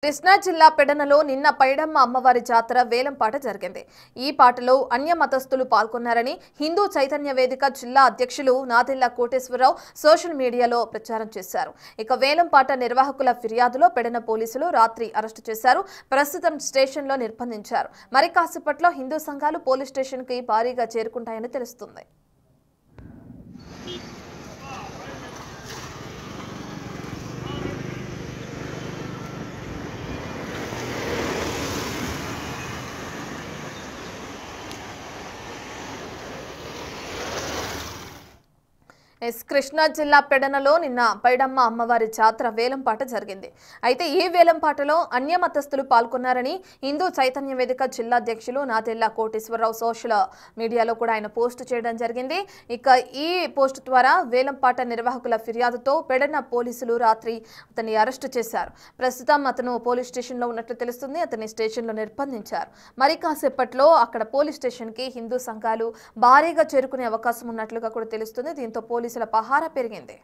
కృష్ణా జిల్లా పెడనలో నిన్న పైడమ్మ అమ్మవారి జాతర వేలంపాట జరిగింది. ఈ పాటలో అన్య మతస్థులు పాల్గొన్నారని హిందూ చైతన్య వేదిక జిల్లా అధ్యక్షులు నాదెళ్ల కోటేశ్వరరావు సోషల్ మీడియాలో ప్రచారం చేశారు. ఇక వేలంపాట నిర్వాహకుల ఫిర్యాదులో పెడన పోలీసులు రాత్రి అరెస్టు చేశారు. ప్రస్తుతం స్టేషన్లో నిర్బంధించారు. మరి కాసేపట్లో హిందూ సంఘాలు పోలీస్ స్టేషన్కి భారీగా చేరుకుంటాయని తెలుస్తుంది. కృష్ణా జిల్లా పెడనలో నిన్న పైడమ్మ అమ్మవారి జాతర వేలంపాట జరిగింది. అయితే ఈ వేలంపాటలో అన్య మతస్థులు పాల్గొన్నారని హిందూ చైతన్య వేదిక జిల్లా అధ్యక్షులు నాదెళ్ల కోటేశ్వరరావు సోషల్ మీడియాలో కూడా ఆయన పోస్ట్ చేయడం జరిగింది. ఇక ఈ పోస్ట్ ద్వారా వేలంపాట నిర్వాహకుల ఫిర్యాదుతో పెడన పోలీసులు రాత్రి అతన్ని అరెస్టు చేశారు. ప్రస్తుతం అతను పోలీస్ స్టేషన్లో ఉన్నట్లు తెలుస్తుంది. అతన్ని స్టేషన్లో నిర్బంధించారు. మరి కాసేపట్లో అక్కడ పోలీస్ స్టేషన్కి హిందూ సంఘాలు భారీగా చేరుకునే అవకాశం ఉన్నట్లుగా కూడా తెలుస్తుంది. దీంతో పోలీసుల పహారా పెరిగింది.